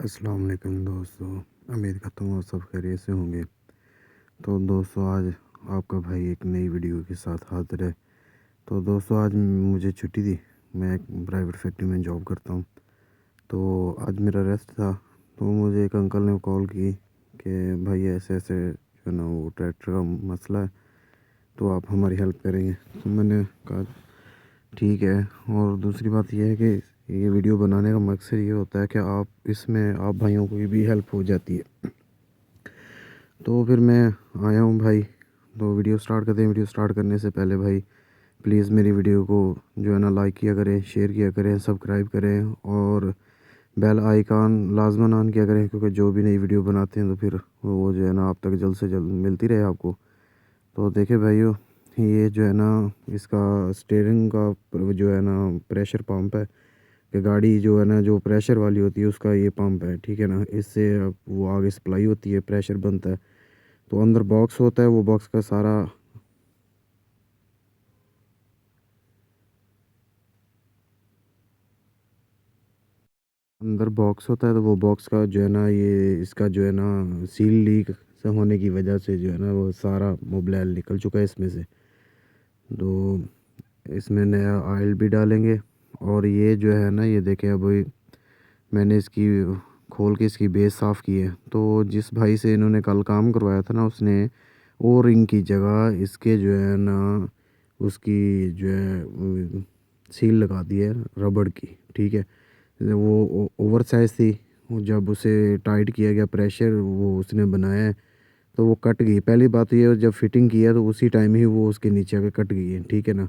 अस्सलाम वालेकुम दोस्तों। उम्मीद करता हूँ आप सब खैरियत से होंगे। तो दोस्तों आज आपका भाई एक नई वीडियो के साथ हाज़िर है। तो दोस्तों आज मुझे छुट्टी थी। मैं एक प्राइवेट फैक्ट्री में जॉब करता हूँ। तो आज मेरा रेस्ट था। तो मुझे एक अंकल ने कॉल की कि भाई ऐसे ऐसे जो है ना वो ट्रैक्टर का मसला है, तो आप हमारी हेल्प करेंगे। तो मैंने कहा ठीक है। और दूसरी बात यह है कि ये वीडियो बनाने का मकसद ये होता है कि आप इसमें आप भाइयों को भी हेल्प हो जाती है। तो फिर मैं आया हूँ भाई। तो वीडियो स्टार्ट करते हैं। वीडियो स्टार्ट करने से पहले भाई प्लीज़ मेरी वीडियो को जो है ना लाइक किया करें, शेयर किया करें, सब्सक्राइब करें और बेल आइकन लाजमन ऑन किया करें, क्योंकि जो भी नई वीडियो बनाते हैं तो फिर वो जो है ना आप तक जल्द से जल्द मिलती रहे आपको। तो देखिए भाइयों, ये जो है ना इसका स्टीयरिंग का जो है ना प्रेशर पंप है कि गाड़ी जो है ना जो प्रेशर वाली होती है उसका ये पंप है, ठीक है ना। इससे अब वो आगे सप्लाई होती है, प्रेशर बनता है। तो अंदर बॉक्स होता है, वो बॉक्स का सारा अंदर बॉक्स होता है। तो वो बॉक्स का जो है ना ये इसका जो है ना सील लीक से होने की वजह से जो है ना वो सारा मोबिल निकल चुका है इसमें से। तो इसमें नया ऑयल भी डालेंगे। और ये जो है ना ये देखें अभी मैंने इसकी खोल के इसकी बेस साफ़ की है। तो जिस भाई से इन्होंने कल काम करवाया था ना उसने ओ रिंग की जगह इसके जो है ना उसकी जो है सील लगा दी है रबड़ की, ठीक है। वो ओवर साइज़ थी। वो जब उसे टाइट किया गया प्रेशर वो उसने बनाया है तो वो कट गई। पहली बात ये जब फिटिंग किया तो उसी टाइम ही वो उसके नीचे आके कट गई है, ठीक है ना।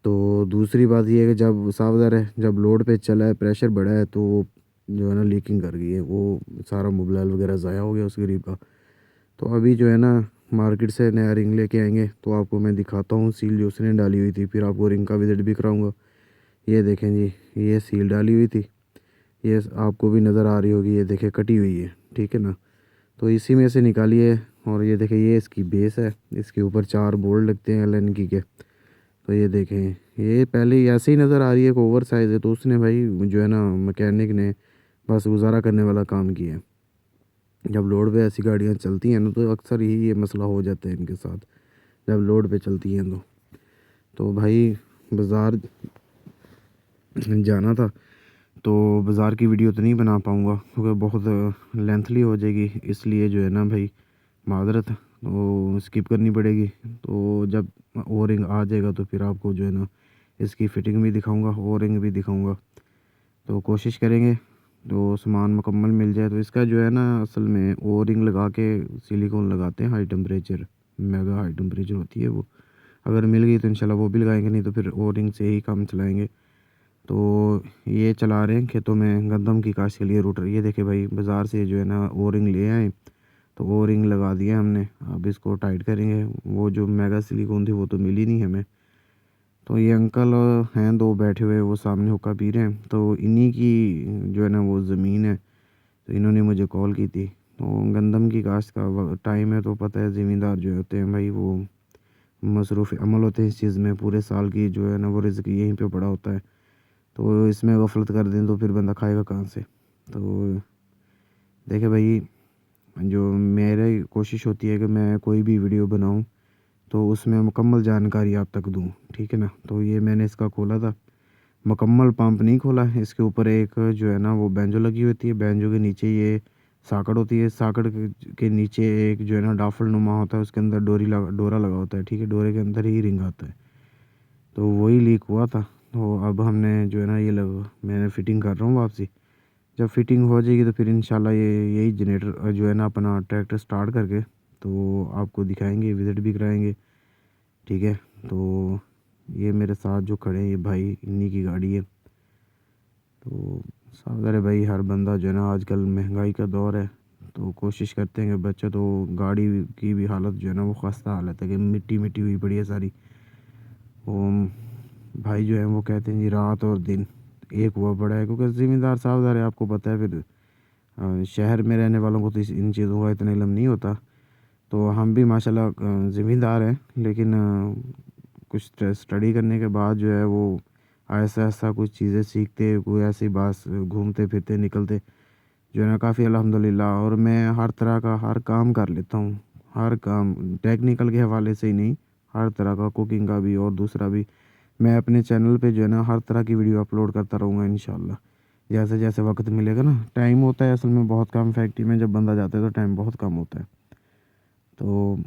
तो दूसरी बात ये है कि जब सावधान है जब लोड पे चला है प्रेशर बढ़ा है तो वो जो है ना लीकिंग कर गई है। वो सारा मोबिल वगैरह ज़ाया हो गया उस गरीब का। तो अभी जो है ना मार्केट से नया रिंग लेके आएंगे तो आपको मैं दिखाता हूँ सील जो उसने डाली हुई थी, फिर आपको रिंग का विजिट भी कराऊंगा। ये देखें जी, ये सील डाली हुई थी, ये आपको भी नज़र आ रही होगी, ये देखें कटी हुई है, ठीक है ना। तो इसी में से निकालिए। और ये देखें ये इसकी बेस है, इसके ऊपर 4 बोल्ट लगते हैं एलन की के। तो ये देखें ये पहले ही ऐसे ही नज़र आ रही है कि ओवर साइज़ है। तो उसने भाई जो है ना मैकेनिक ने बस गुजारा करने वाला काम किया है। जब लोड पे ऐसी गाड़ियाँ चलती हैं ना तो अक्सर ही ये मसला हो जाता है इनके साथ, जब लोड पे चलती हैं। तो भाई बाज़ार जाना था। तो बाज़ार की वीडियो तो नहीं बना पाऊँगा क्योंकि बहुत लेंथली हो जाएगी, इसलिए जो है ना भाई माज़रत तो स्किप करनी पड़ेगी। तो जब ओरिंग आ जाएगा तो फिर आपको जो है ना इसकी फ़िटिंग भी दिखाऊंगा, ओरिंग भी दिखाऊंगा। तो कोशिश करेंगे तो सामान मुकम्मल मिल जाए। तो इसका जो है ना असल में ओरिंग लगा के सिलिकॉन लगाते हैं high temperature, mega high temperature होती है वो। अगर मिल गई तो इंशाल्लाह वो भी लगाएंगे, नहीं तो फिर ओरिंग से ही काम चलाएँगे। तो ये चला रहे हैं खेतों में गंदम की काश्त के लिए रूटर। ये देखे भाई बाज़ार से जो है ना ओ रिंग ले आए। तो ओ रिंग लगा दिया हमने, अब इसको टाइट करेंगे। वो जो मेगा सिलिकॉन थी वो तो मिली नहीं हमें। तो ये अंकल हैं दो बैठे हुए, वो सामने हुक्का पी रहे हैं। तो इन्हीं की जो है ना वो ज़मीन है। तो इन्होंने मुझे कॉल की थी। तो गंदम की काश्त का टाइम है तो पता है ज़मींदार जो होते हैं भाई वो मसरूफ़ अमल होते हैं इस चीज़ में। पूरे साल की जो है ना वो रिज़्क़ यहीं पे पड़ा होता है। तो इसमें गफलत कर दें तो फिर बंदा खाएगा कहाँ से। तो देखिए भाई, जो मेरी कोशिश होती है कि मैं कोई भी वीडियो बनाऊं तो उसमें मुकम्मल जानकारी आप तक दूं, ठीक है ना। तो ये मैंने इसका खोला था, मुकम्मल पंप नहीं खोला है। इसके ऊपर एक जो है ना वो बैंजो लगी होती है, बैंजो के नीचे ये साकड़ होती है, साकड़ के नीचे एक जो है ना डाफल नुमा होता है, उसके अंदर डोरा लगा होता है, ठीक है। डोरे के अंदर ही रिंग आता है। तो वही लीक हुआ था। तो अब हमने जो है ना मैंने फ़िटिंग कर रहा हूँ वापसी। जब फिटिंग हो जाएगी तो फिर इंशाल्लाह ये यही जनरेटर जो है ना अपना ट्रैक्टर स्टार्ट करके तो आपको दिखाएंगे, विज़िट भी कराएंगे, ठीक है। तो ये मेरे साथ जो खड़े हैं ये भाई इन्हीं की गाड़ी है। तो सावधान है भाई, हर बंदा जो है ना आजकल महंगाई का दौर है। तो कोशिश करते हैं कि बच्चे तो गाड़ी की भी हालत जो है ना वो खस्ता हालत है कि मिट्टी मिट्टी हुई पड़ी है सारी। वो भाई जो है वो कहते हैं जी रात और दिन एक हुआ पड़ा है, क्योंकि ज़िम्मेदार सावधान है, आपको पता है। फिर शहर में रहने वालों को तो इन चीज़ों का इतना इल्म नहीं होता। तो हम भी माशाल्लाह ज़िम्मेदार हैं, लेकिन कुछ स्टडी करने के बाद जो है वो ऐसा ऐसा कुछ चीज़ें सीखते, कोई ऐसी बात घूमते फिरते निकलते जो है ना काफ़ी अल्हम्दुलिल्लाह। और मैं हर तरह का हर काम कर लेता हूँ, हर काम टेक्निकल के हवाले से ही नहीं, हर तरह का कुकिंग का भी और दूसरा भी। मैं अपने चैनल पे जो है ना हर तरह की वीडियो अपलोड करता रहूँगा इंशाल्लाह, जैसे जैसे वक्त मिलेगा ना। टाइम होता है असल में बहुत कम, फैक्ट्री में जब बंदा जाता है तो टाइम बहुत कम होता है, तो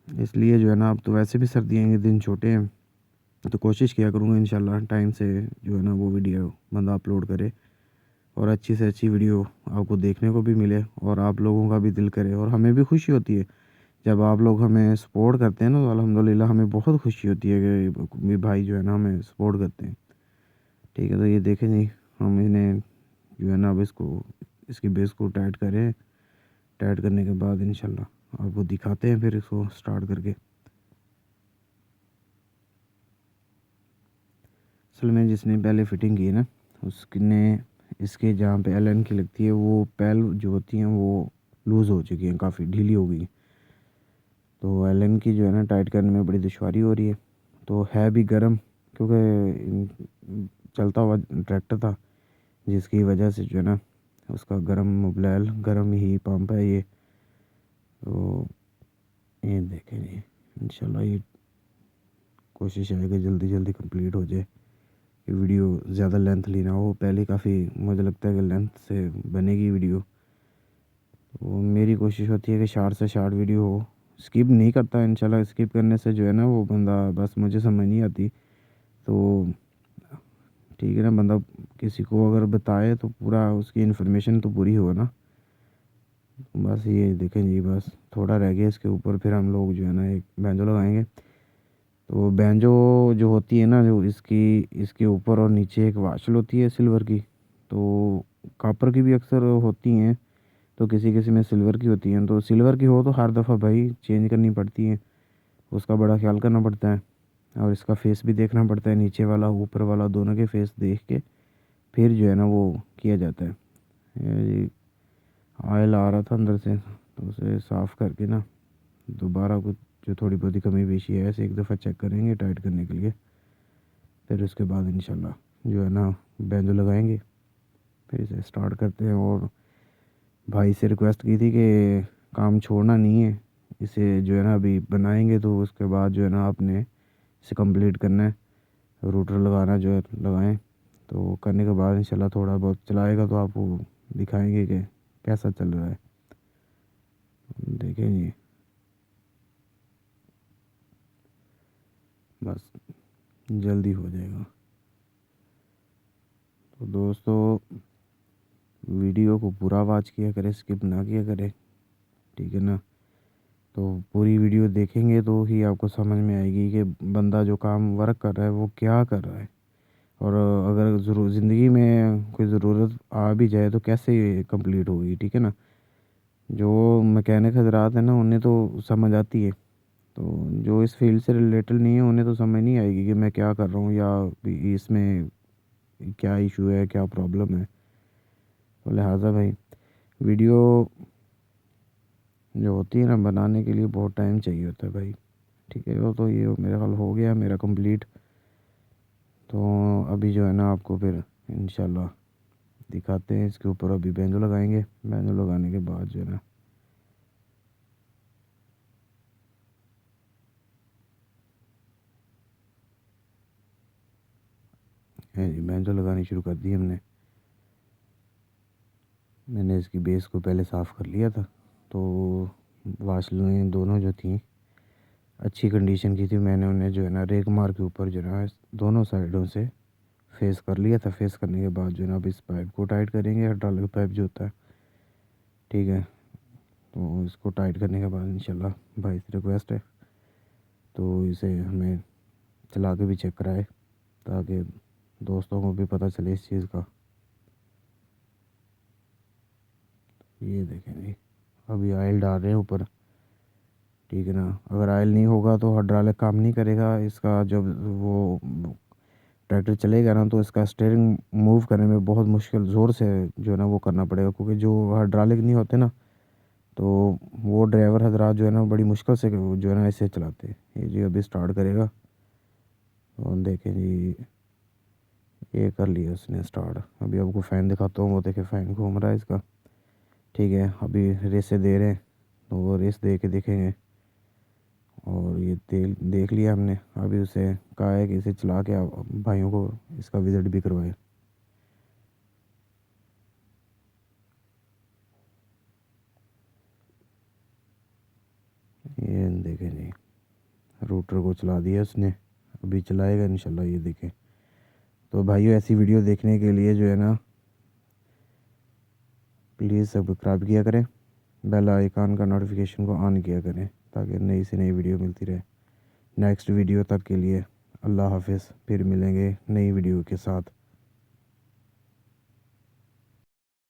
इसलिए जो है ना अब तो वैसे भी सर्दियों के दिन छोटे हैं, तो कोशिश किया करूँगा इंशाल्लाह टाइम से जो है ना वो वीडियो बंदा अपलोड करे और अच्छी से अच्छी वीडियो आपको देखने को भी मिले और आप लोगों का भी दिल करे और हमें भी खुशी होती है जब आप लोग हमें सपोर्ट करते हैं ना, तो अल्हम्दुलिल्लाह हमें बहुत खुशी होती है कि भी भाई जो है ना हमें सपोर्ट करते हैं। ठीक है, तो ये देखें जी, हम इन्हें जो है ना अब इसकी बेस को टाइट करें। टाइट करने के बाद इंशाल्लाह आपको दिखाते हैं फिर इसको स्टार्ट करके। असल में जिसने पहले फ़िटिंग की है ना, उसने इसके जहाँ पे एल एन की लगती है वो पैल जो होती हैं वो लूज़ हो चुकी हैं, काफ़ी ढीली हो गई। तो एल एन की जो है ना टाइट करने में बड़ी दुश्वारी हो रही है। तो है भी गर्म, क्योंकि चलता हुआ ट्रैक्टर था, जिसकी वजह से जो है ना उसका गर्म मोबिल गर्म ही पंप है ये। तो ये देखें जी, इंशाल्लाह ये कोशिश है कि जल्दी जल्दी कंप्लीट हो जाए, कि वीडियो ज़्यादा लेंथली ना हो। पहले काफ़ी मुझे लगता है कि लेंथ से बनेगी वीडियो, तो मेरी कोशिश होती है कि शार्ट से शार्ट वीडियो हो। स्किप नहीं करता इंशाल्लाह, स्किप करने से जो है ना वो बंदा बस मुझे समझ नहीं आती। तो ठीक है ना, बंदा किसी को अगर बताए तो पूरा उसकी इन्फॉर्मेशन तो पूरी हो ना। बस ये देखें जी, बस थोड़ा रह गया इसके ऊपर, फिर हम लोग जो है ना एक बैंजो लगाएंगे। तो बैंजो जो होती है ना, जो इसकी इसके ऊपर और नीचे एक वाशल होती है सिल्वर की, तो कॉपर की भी अक्सर होती हैं, तो किसी किसी में सिल्वर की होती हैं। तो सिल्वर की हो तो हर दफ़ा भाई चेंज करनी पड़ती है, उसका बड़ा ख्याल करना पड़ता है और इसका फेस भी देखना पड़ता है, नीचे वाला ऊपर वाला दोनों के फेस देख के फिर जो है ना वो किया जाता है। ये ऑयल आ रहा था अंदर से, तो उसे साफ़ करके ना दोबारा कुछ जो थोड़ी बहुत कमी पेशी है ऐसे एक दफ़ा चेक करेंगे टाइट करने के लिए। फिर उसके बाद इंशाल्लाह जो है ना बैंजो लगाएंगे, फिर इसे स्टार्ट करते हैं। और भाई से रिक्वेस्ट की थी कि काम छोड़ना नहीं है, इसे जो है ना अभी बनाएंगे तो उसके बाद जो है ना आपने इसे कंप्लीट करना है। रूटर लगाना जो है लगाएं, तो करने के बाद इंशाल्लाह थोड़ा बहुत चलाएगा तो आपको दिखाएंगे कि कैसा चल रहा है। देखें जी, बस जल्दी हो जाएगा। तो दोस्तों वीडियो को पूरा वॉच किया करें, स्किप ना किया करें, ठीक है ना। तो पूरी वीडियो देखेंगे तो ही आपको समझ में आएगी कि बंदा जो काम वर्क कर रहा है वो क्या कर रहा है, और अगर ज़रूर ज़िंदगी में कोई ज़रूरत आ भी जाए तो कैसे ये कंप्लीट होगी, ठीक है ना। जो मैकेनिक हजरात हैं ना उन्हें तो समझ आती है, तो जो इस फील्ड से रिलेटेड नहीं है उन्हें तो समझ नहीं आएगी कि मैं क्या कर रहा हूँ या इसमें क्या इशू है, क्या प्रॉब्लम है। तो लिहाजा भाई वीडियो जो होती है ना बनाने के लिए बहुत टाइम चाहिए होता है भाई, ठीक है। वो तो ये मेरा ख्याल हो गया मेरा कंप्लीट। तो अभी जो है ना आपको फिर इंशाल्लाह दिखाते हैं इसके ऊपर। अभी बैंजो लगाएंगे, बैंजो लगाने के बाद जो है ना है जी, बैंजो लगानी शुरू कर दी हमने। मैंने इसकी बेस को पहले साफ़ कर लिया था, तो वाशलें दोनों जो थी अच्छी कंडीशन की थी, मैंने उन्हें जो है ना रेक मार के ऊपर जो है ना दोनों साइडों से फेस कर लिया था। फेस करने के बाद जो है ना अब इस पाइप को टाइट करेंगे, हाइड्रोलिक पाइप जो होता है, ठीक है। तो इसको टाइट करने के बाद इंशाल्लाह भाई से रिक्वेस्ट है तो इसे हमें चला के भी चेक कराए, ताकि दोस्तों को भी पता चले इस चीज़ का। ये देखें जी, अभी ऑयल डाल रहे हैं ऊपर, ठीक है ना। अगर ऑयल नहीं होगा तो हाइड्रोलिक काम नहीं करेगा इसका। जब वो ट्रैक्टर चलेगा ना तो इसका स्टीयरिंग मूव करने में बहुत मुश्किल ज़ोर से जो है ना वो करना पड़ेगा, क्योंकि जो हाइड्रोलिक नहीं होते ना तो वो ड्राइवर हजरात जो है ना बड़ी मुश्किल से जो है ना ऐसे चलाते हैं। ये जी अभी स्टार्ट करेगा, और देखें जी ये कर लिया उसने स्टार्ट। अभी आपको फ़ैन दिखाता हूँ, वो देखे फ़ैन घूम रहा है इसका। ठीक है, अभी रेसें दे रहे हैं तो वो रेस दे के देखेंगे। और ये तेल देख लिया हमने, अभी उसे कहा है कि इसे चला के भाइयों को इसका विज़िट भी करवाए। ये देखें जी, रूटर को चला दिया उसने, अभी चलाएगा इंशाल्लाह, ये देखें। तो भाइयों ऐसी वीडियो देखने के लिए जो है ना प्लीज़ सब्सक्राइब किया करें, बेल आइकन का नोटिफिकेशन को ऑन किया करें ताकि नई से नई वीडियो मिलती रहे। नेक्स्ट वीडियो तक के लिए अल्लाह हाफिज़, फिर मिलेंगे नई वीडियो के साथ।